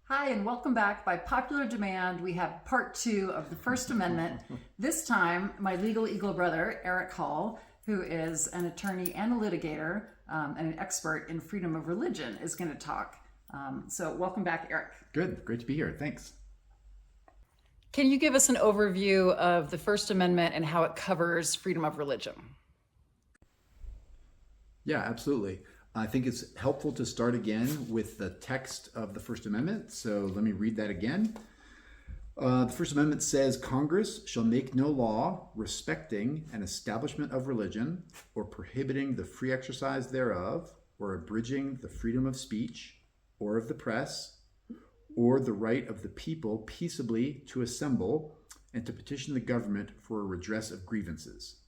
Hi, and welcome back. By popular demand, we have part two of the First Amendment. This time, my legal eagle brother, Eric Hall, who is an attorney and a litigator and an expert in freedom of religion, is going to talk. So, welcome back, Eric. Good. Great to be here. Thanks. Can you give us an overview of the First Amendment and how it covers freedom of religion? Yeah, absolutely. I think it's helpful to start again with the text of the First Amendment. So let me read that again. The First Amendment says Congress shall make no law respecting an establishment of religion or prohibiting the free exercise thereof or abridging the freedom of speech or of the press or the right of the people peaceably to assemble and to petition the government for a redress of grievances.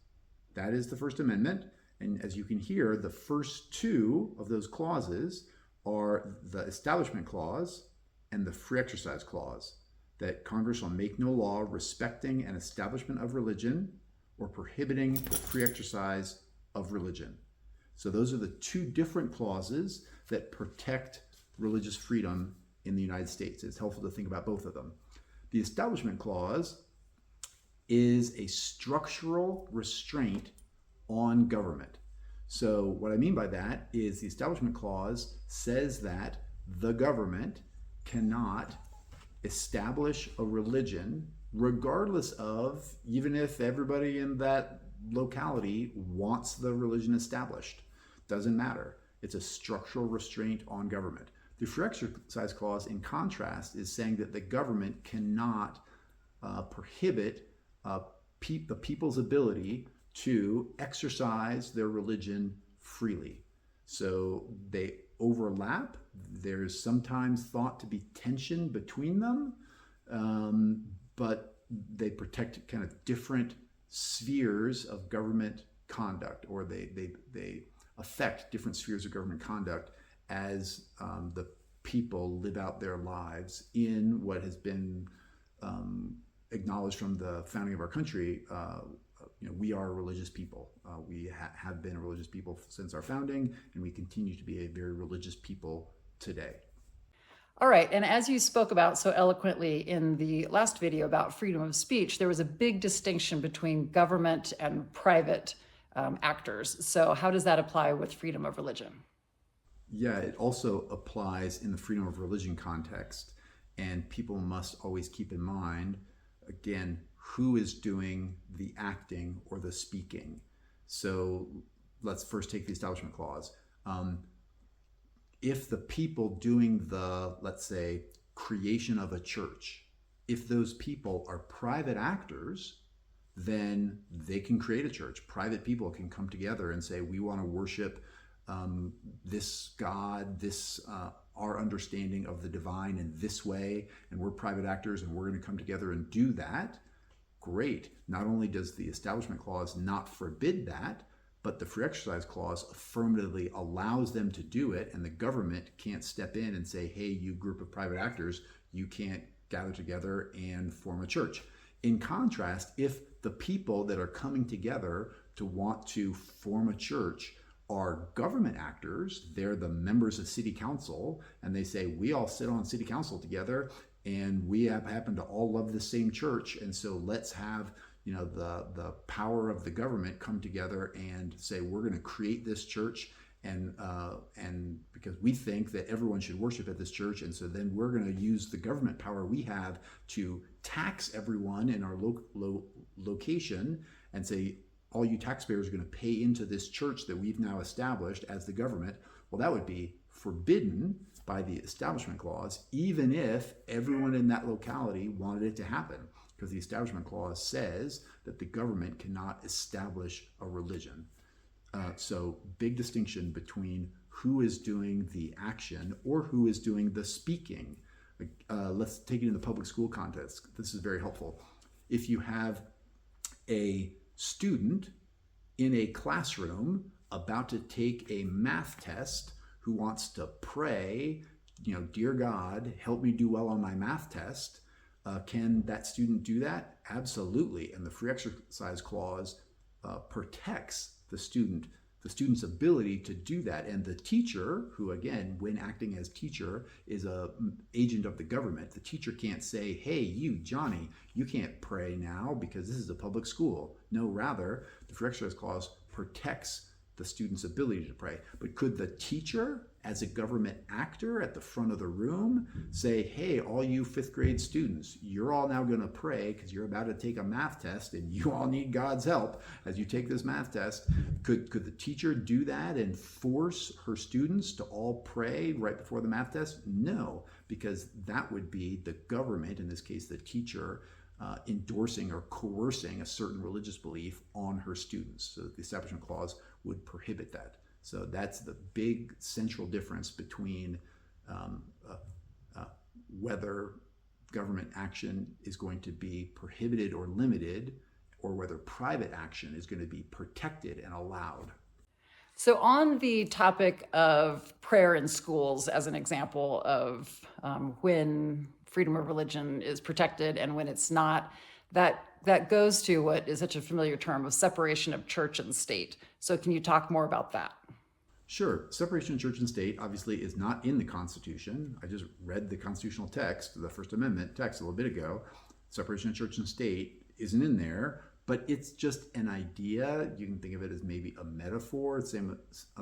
That is the First Amendment. And as you can hear, the first two of those clauses are the Establishment Clause and the Free Exercise Clause, that Congress shall make no law respecting an establishment of religion or prohibiting the free exercise of religion. So those are the two different clauses that protect religious freedom in the United States. It's helpful to think about both of them. The Establishment Clause is a structural restraint on government. So what I mean by that is the Establishment Clause says that the government cannot establish a religion regardless of, even if everybody in that locality wants the religion established. Doesn't matter. It's a structural restraint on government. The Free Exercise Clause, in contrast, is saying that the government cannot prohibit the people's ability to exercise their religion freely. So they overlap. There's sometimes thought to be tension between them, but they protect kind of different spheres of government conduct, or they affect different spheres of government conduct as the people live out their lives in what has been acknowledged from the founding of our country. We are a religious people. We have been a religious people since our founding, and we continue to be a very religious people today. All right, and as you spoke about so eloquently in the last video about freedom of speech, there was a big distinction between government and private actors. So how does that apply with freedom of religion? Yeah, it also applies in the freedom of religion context, and people must always keep in mind, again, who is doing the acting or the speaking. So let's first take the Establishment Clause. If the people doing the, let's say, creation of a church, if those people are private actors, then they can create a church. Private people can come together and say, we want to worship this God, this our understanding of the divine in this way, and we're private actors and we're going to come together and do that. Great. Not only does the Establishment Clause not forbid that, but the Free Exercise Clause affirmatively allows them to do it, and the government can't step in and say, hey, you group of private actors, you can't gather together and form a church. In contrast, if the people that are coming together to want to form a church are government actors, they're the members of city council, and they say, we all sit on city council together, and we happen to all love the same church, and so let's have the power of the government come together and say, we're going to create this church, and because we think that everyone should worship at this church, and so then we're going to use the government power we have to tax everyone in our location and say, all you taxpayers are going to pay into this church that we've now established as the government. Well, that would be forbidden by the Establishment Clause, even if everyone in that locality wanted it to happen, because the Establishment Clause says that the government cannot establish a religion. So big distinction between who is doing the action or who is doing the speaking. Let's take it in the public school context. This is very helpful. If you have a student in a classroom about to take a math test who wants to pray, dear God, help me do well on my math test, can that student do that? Absolutely. And the Free Exercise Clause protects the student the student's ability to do that. And the teacher, who again, when acting as teacher, is a agent of the government, the teacher can't say, hey, you, Johnny, you can't pray now because this is a public school. No, rather, the Free Exercise Clause protects the student's ability to pray. But could the teacher, as a government actor at the front of the room, say, hey, all you fifth grade students, you're all now going to pray because you're about to take a math test and you all need God's help as you take this math test? Could the teacher do that and force her students to all pray right before the math test? No, because that would be the government, in this case the teacher, endorsing or coercing a certain religious belief on her students. So the Establishment Clause would prohibit that. So that's the big central difference between whether government action is going to be prohibited or limited, or whether private action is going to be protected and allowed. So on the topic of prayer in schools as an example of when freedom of religion is protected and when it's not, that goes to what is such a familiar term of separation of church and state. So can you talk more about that? Sure. Separation of church and state obviously is not in the Constitution. I just read the constitutional text, the First Amendment text a little bit ago. Separation of church and state isn't in there, but it's just an idea. You can think of it as maybe a metaphor. Same,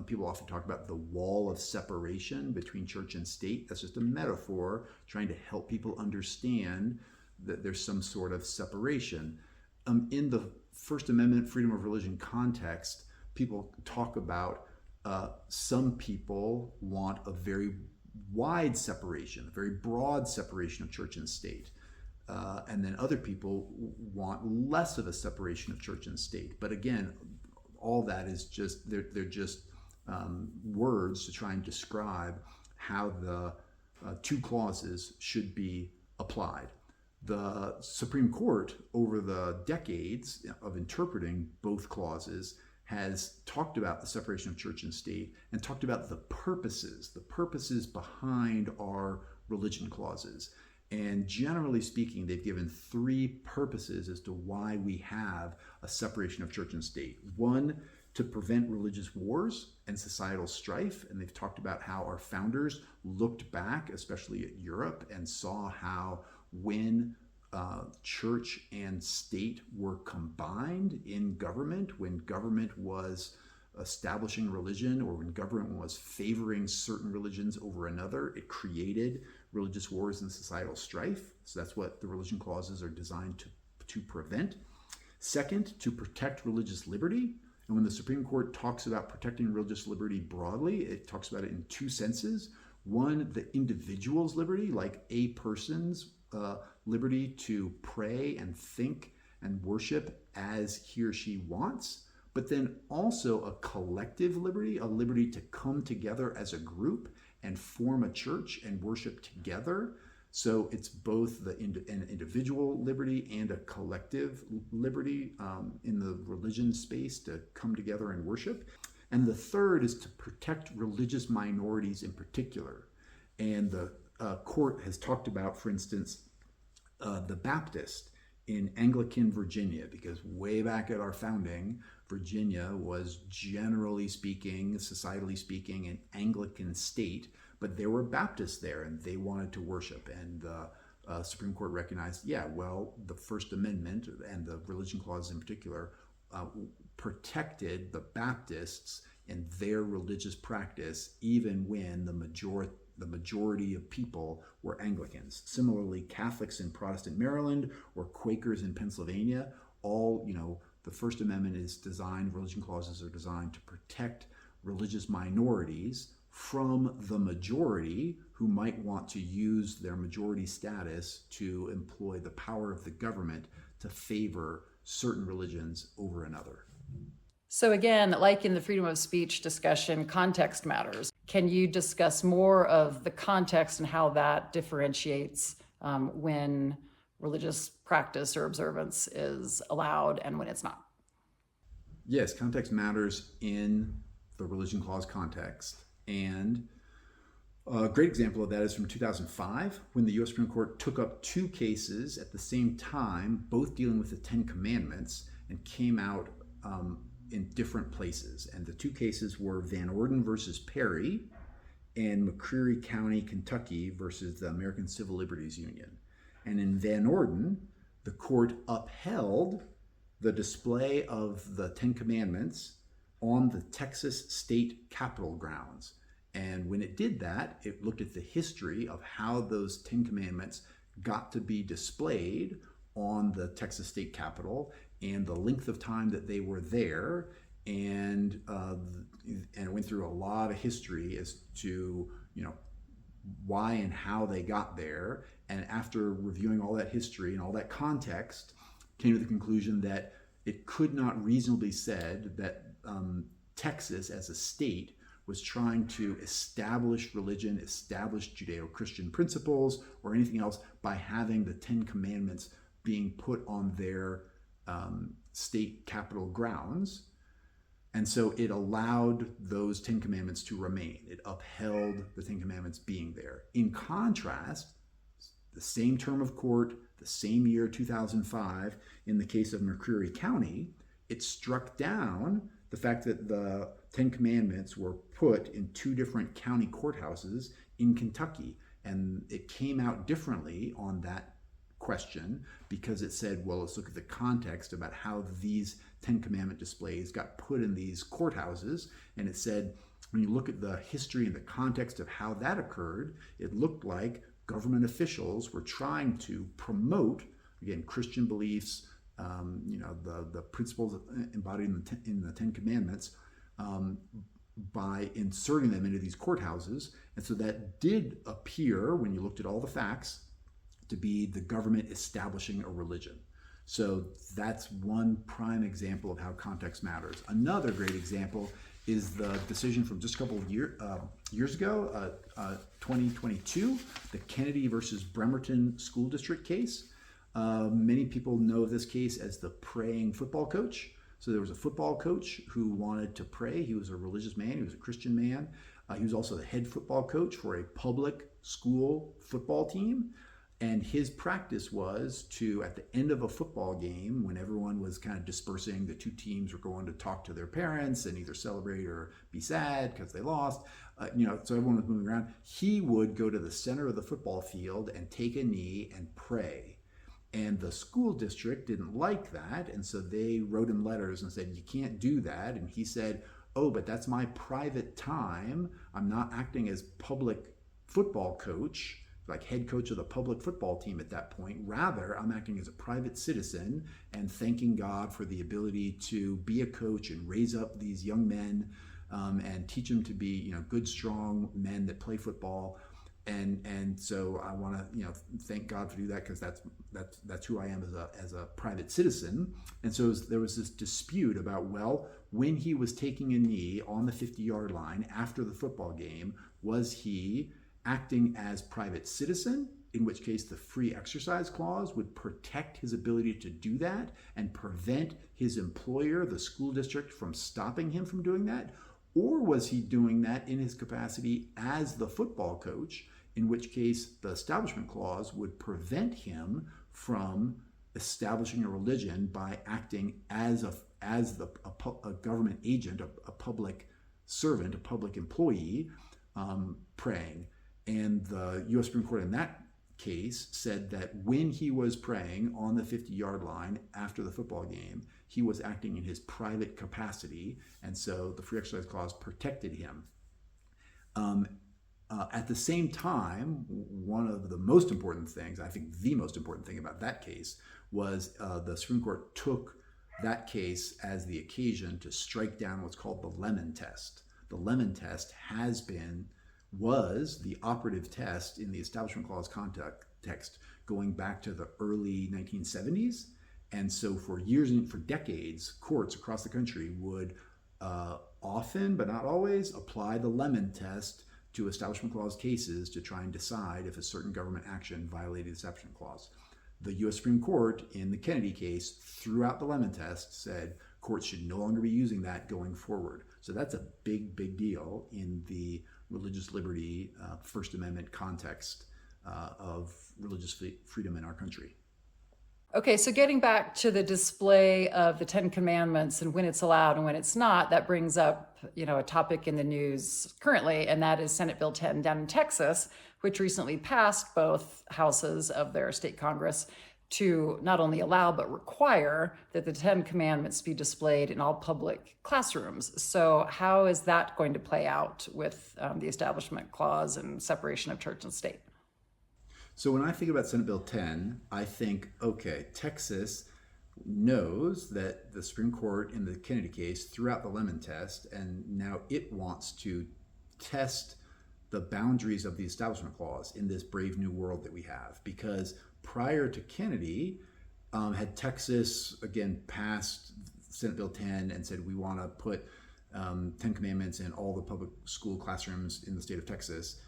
people often talk about the wall of separation between church and state. That's just a metaphor trying to help people understand that there's some sort of separation. In the First Amendment freedom of religion context, people talk about some people want a very wide separation, a very broad separation of church and state. And then other people want less of a separation of church and state. But again, all that is just, they're just words to try and describe how the two clauses should be applied. The Supreme Court, over the decades of interpreting both clauses, has talked about the separation of church and state and talked about the purposes behind our religion clauses. And generally speaking, they've given three purposes as to why we have a separation of church and state. One, to prevent religious wars and societal strife. And they've talked about how our founders looked back, especially at Europe, and saw how when church and state were combined in government, when government was establishing religion or when government was favoring certain religions over another, it created religious wars and societal strife. So that's what the religion clauses are designed to prevent. Second, to protect religious liberty. And when the Supreme Court talks about protecting religious liberty broadly, it talks about it in two senses. One, the individual's liberty, like a person's liberty to pray and think and worship as he or she wants, but then also a collective liberty, a liberty to come together as a group and form a church and worship together. So it's both an individual liberty and a collective liberty in the religion space to come together and worship. And the third is to protect religious minorities in particular. And the court has talked about, for instance, the Baptist in Anglican Virginia, because way back at our founding, Virginia was generally speaking, societally speaking, an Anglican state, but there were Baptists there and they wanted to worship. And the Supreme Court recognized, the First Amendment and the religion clause in particular protected the Baptists and their religious practice, even when the majority of people were Anglicans. Similarly, Catholics in Protestant Maryland or Quakers in Pennsylvania, all, the First Amendment is designed, religion clauses are designed to protect religious minorities from the majority who might want to use their majority status to employ the power of the government to favor certain religions over another. So again, like in the freedom of speech discussion, context matters. Can you discuss more of the context and how that differentiates when religious practice or observance is allowed and when it's not? Yes, context matters in the religion clause context. And a great example of that is from 2005, when the U.S. Supreme Court took up two cases at the same time, both dealing with the Ten Commandments, and came out in different places. And the two cases were Van Orden versus Perry and McCreary County, Kentucky versus the American Civil Liberties Union. And in Van Orden, the court upheld the display of the Ten Commandments on the Texas state capitol grounds. And when it did that, it looked at the history of how those Ten Commandments got to be displayed on the Texas state capitol and the length of time that they were there. And it went through a lot of history as to, why and how they got there. And after reviewing all that history and all that context, came to the conclusion that it could not reasonably said that Texas as a state was trying to establish religion, establish Judeo-Christian principles, or anything else by having the Ten Commandments being put on their state capitol grounds. And so it allowed those Ten Commandments to remain. It upheld the Ten Commandments being there. In contrast, the same term of court, the same year, 2005, in the case of McCreary County, it struck down the fact that the Ten Commandments were put in two different county courthouses in Kentucky. And it came out differently on that question because it said, well, let's look at the context about how these Ten Commandment displays got put in these courthouses. And it said, when you look at the history and the context of how that occurred, it looked like government officials were trying to promote, again, Christian beliefs, the principles embodied in the Ten Commandments, by inserting them into these courthouses. And so that did appear, when you looked at all the facts, to be the government establishing a religion. So that's one prime example of how context matters. Another great example is the decision from just a couple of years ago, 2022, the Kennedy versus Bremerton School District case. Many people know this case as the praying football coach. So there was a football coach who wanted to pray. He was a religious man. He was a Christian man. He was also the head football coach for a public school football team. And his practice was to, at the end of a football game, when everyone was kind of dispersing, the two teams were going to talk to their parents and either celebrate or be sad because they lost, so everyone was moving around. He would go to the center of the football field and take a knee and pray. And the school district didn't like that, and so they wrote him letters and said, you can't do that. And he said, oh, but that's my private time. I'm not acting as public football coach, like head coach of the public football team at that point. Rather, I'm acting as a private citizen and thanking God for the ability to be a coach and raise up these young men and teach them to be, good, strong men that play football. And so I want to, thank God for do that because that's who I am as a private citizen. And so there was this dispute about, well, when he was taking a knee on the 50-yard line after the football game, was he acting as private citizen, in which case the free exercise clause would protect his ability to do that and prevent his employer, the school district, from stopping him from doing that? Or was he doing that in his capacity as the football coach, in which case the establishment clause would prevent him from establishing a religion by acting as a government agent, a public servant, a public employee, praying? And the U.S. Supreme Court in that case said that when he was praying on the 50-yard line after the football game, he was acting in his private capacity, and so the free exercise clause protected him. At the same time, one of the most important things, I think the most important thing about that case, was the Supreme Court took that case as the occasion to strike down what's called the Lemon Test. The Lemon Test was the operative test in the Establishment Clause context going back to the early 1970s. And so for years and for decades, courts across the country would often, but not always, apply the Lemon Test to Establishment Clause cases to try and decide if a certain government action violated the Establishment Clause. The U.S. Supreme Court in the Kennedy case, throughout the Lemon Test, said courts should no longer be using that going forward. So that's a big, big deal in the religious liberty, First Amendment context of religious freedom in our country. Okay, so getting back to the display of the Ten Commandments and when it's allowed and when it's not, that brings up, a topic in the news currently, and that is Senate Bill 10 down in Texas, which recently passed both houses of their state Congress to not only allow but require that the Ten Commandments be displayed in all public classrooms. So how is that going to play out with the Establishment Clause and separation of church and state? So when I think about Senate Bill 10, I think, okay, Texas knows that the Supreme Court in the Kennedy case threw out the Lemon Test, and now it wants to test the boundaries of the Establishment Clause in this brave new world that we have. Because prior to Kennedy, had Texas, again, passed Senate Bill 10 and said, we want to put 10 Commandments in all the public school classrooms in the state of Texas,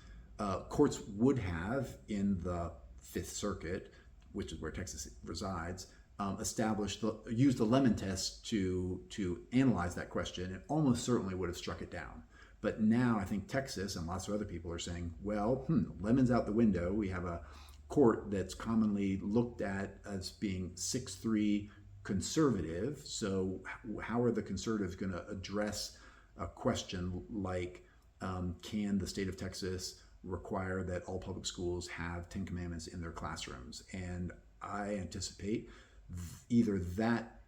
courts would have, in the Fifth Circuit, which is where Texas resides, used the Lemon Test to analyze that question, and almost certainly would have struck it down. But now I think Texas and lots of other people are saying, well, Lemon's out the window. We have a court that's commonly looked at as being 6-3 conservative. So how are the conservatives going to address a question like, can the state of Texas require that all public schools have 10 Commandments in their classrooms? And I anticipate either that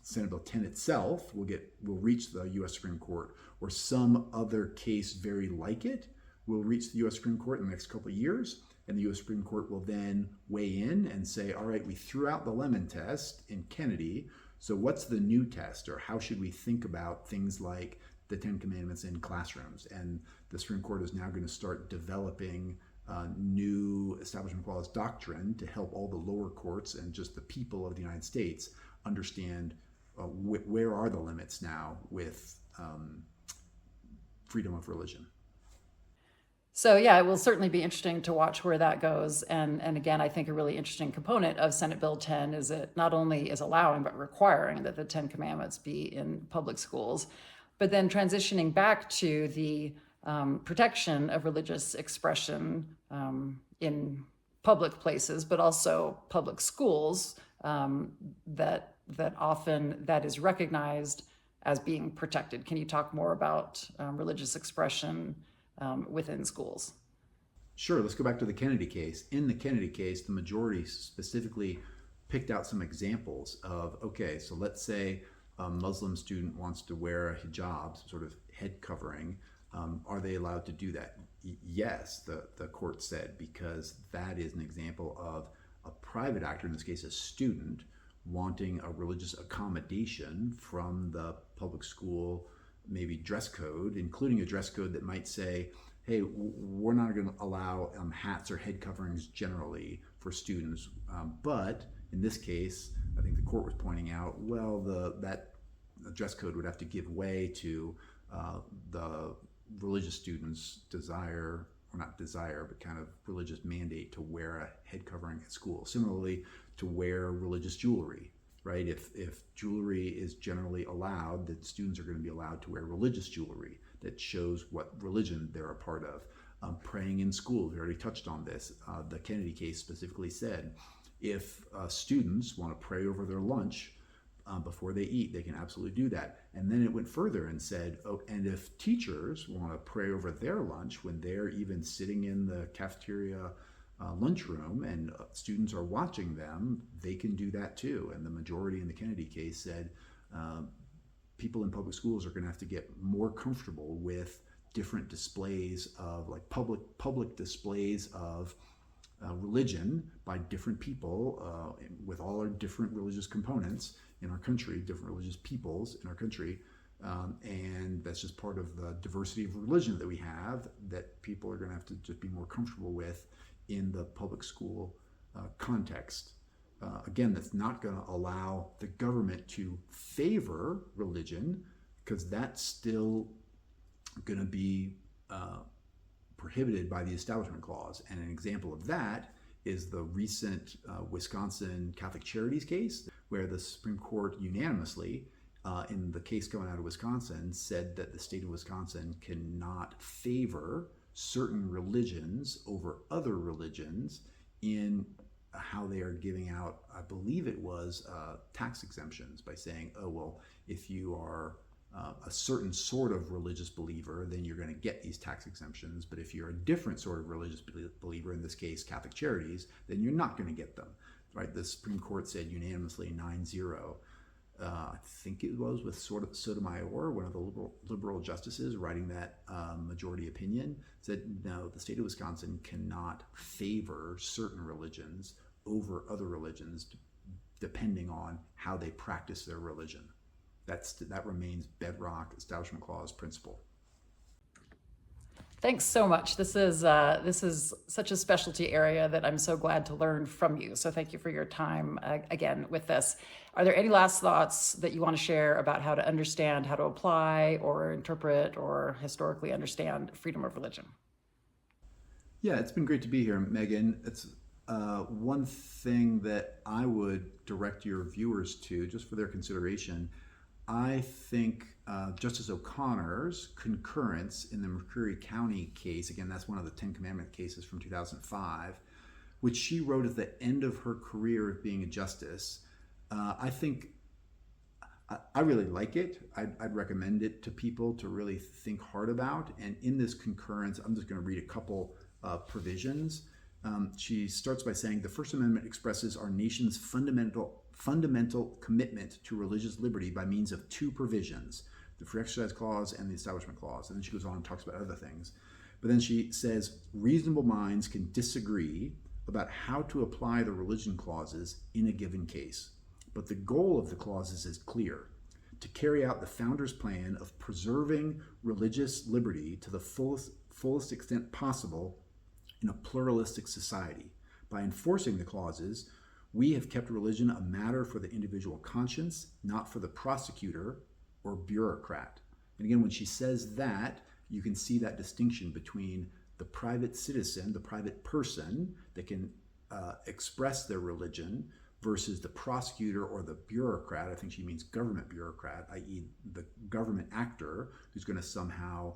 Senate Bill 10 itself will reach the U.S. Supreme Court, or some other case very like it will reach the U.S. Supreme Court in the next couple of years, and the U.S. Supreme Court will then weigh in and say, all right, we threw out the Lemon Test in Kennedy, so what's the new test, or how should we think about things like the 10 Commandments in classrooms? And the Supreme Court is now going to start developing new Establishment Clause doctrine to help all the lower courts and just the people of the United States understand where are the limits now with freedom of religion. So yeah, it will certainly be interesting to watch where that goes. And again, I think a really interesting component of Senate Bill 10 is it not only is allowing but requiring that the 10 Commandments be in public schools, but then transitioning back to the protection of religious expression in public places, but also public schools, that often that is recognized as being protected. Can you talk more about religious expression within schools? Sure. Let's go back to the Kennedy case. In the Kennedy case, the majority specifically picked out some examples of, okay, so let's say a Muslim student wants to wear a hijab, some sort of head covering. Are they allowed to do that? Yes, the court said, because that is an example of a private actor, in this case a student, wanting a religious accommodation from the public school, maybe dress code, including a dress code that might say, hey, we're not going to allow hats or head coverings generally for students. But in this case, I think the court was pointing out, well, that dress code would have to give way to the religious students' desire, or not desire, but kind of religious mandate to wear a head covering at school. Similarly, to wear religious jewelry, right? If jewelry is generally allowed, then students are going to be allowed to wear religious jewelry that shows what religion they're a part of. Praying in school, we already touched on this. The Kennedy case specifically said, if students want to pray over their lunch before they eat, they can absolutely do that. And then it went further and said, oh, and if teachers want to pray over their lunch when they're even sitting in the cafeteria lunchroom and students are watching them, they can do that too. And the majority in the Kennedy case said people in public schools are going to have to get more comfortable with different displays of, like, public displays of religion by different people with all our different religious components in our country, different religious peoples in our country. And that's just part of the diversity of religion that we have, that people are going to have to just be more comfortable with in the public school context. Again, that's not going to allow the government to favor religion, because that's still going to be prohibited by the Establishment Clause. And an example of that is the recent Wisconsin Catholic Charities case, where the Supreme Court unanimously, in the case going out of Wisconsin, said that the state of Wisconsin cannot favor certain religions over other religions in how they are giving out, I believe it was tax exemptions by saying, oh, well, if you are a certain sort of religious believer, then you're going to get these tax exemptions. But if you're a different sort of religious believer, in this case, Catholic Charities, then you're not going to get them, right? The Supreme Court said unanimously 9-0. I think it was with Sotomayor, one of the liberal justices writing that majority opinion, said no, the state of Wisconsin cannot favor certain religions over other religions depending on how they practice their religion. That remains bedrock Establishment Clause principle. Thanks so much. This is such a specialty area that I'm so glad to learn from you. So thank you for your time again with this. Are there any last thoughts that you want to share about how to understand, how to apply or interpret or historically understand freedom of religion? Yeah, it's been great to be here, Megan. It's one thing that I would direct your viewers to, just for their consideration. I think Justice O'Connor's concurrence in the McCreary County case, again, that's one of the Ten Commandment cases from 2005, which she wrote at the end of her career of being a justice. I think I really like it. I'd recommend it to people to really think hard about. And in this concurrence, I'm just going to read a couple provisions. She starts by saying, the First Amendment expresses our nation's fundamental commitment to religious liberty by means of two provisions, the Free Exercise Clause and the Establishment Clause. And then she goes on and talks about other things. But then she says, reasonable minds can disagree about how to apply the religion clauses in a given case. But the goal of the clauses is clear: to carry out the founders' plan of preserving religious liberty to the fullest extent possible in a pluralistic society. By enforcing the clauses, we have kept religion a matter for the individual conscience, not for the prosecutor or bureaucrat. And again, when she says that, you can see that distinction between the private citizen, the private person that can express their religion, versus the prosecutor or the bureaucrat. I think she means government bureaucrat, i.e. the government actor who's going to somehow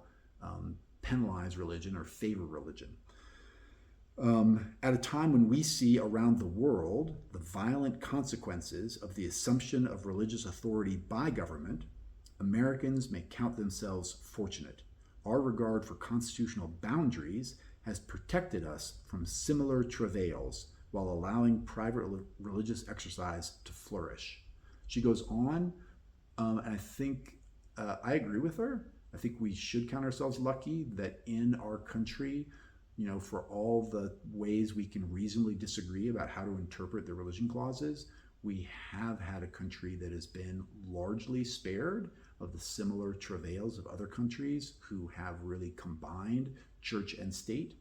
penalize religion or favor religion. At a time when we see around the world the violent consequences of the assumption of religious authority by government, Americans may count themselves fortunate. Our regard for constitutional boundaries has protected us from similar travails while allowing private religious exercise to flourish. She goes on, and I think I agree with her. I think we should count ourselves lucky that in our country, for all the ways we can reasonably disagree about how to interpret the religion clauses, we have had a country that has been largely spared of the similar travails of other countries who have really combined church and state.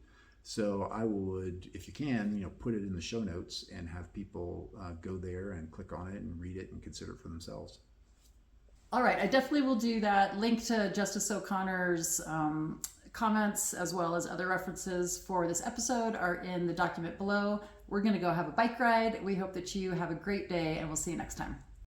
So I would, if you can, put it in the show notes and have people go there and click on it and read it and consider it for themselves. All right, I definitely will do that. Link to Justice O'Connor's comments as well as other references for this episode are in the document below. We're going to go have a bike ride. We hope that you have a great day, and we'll see you next time.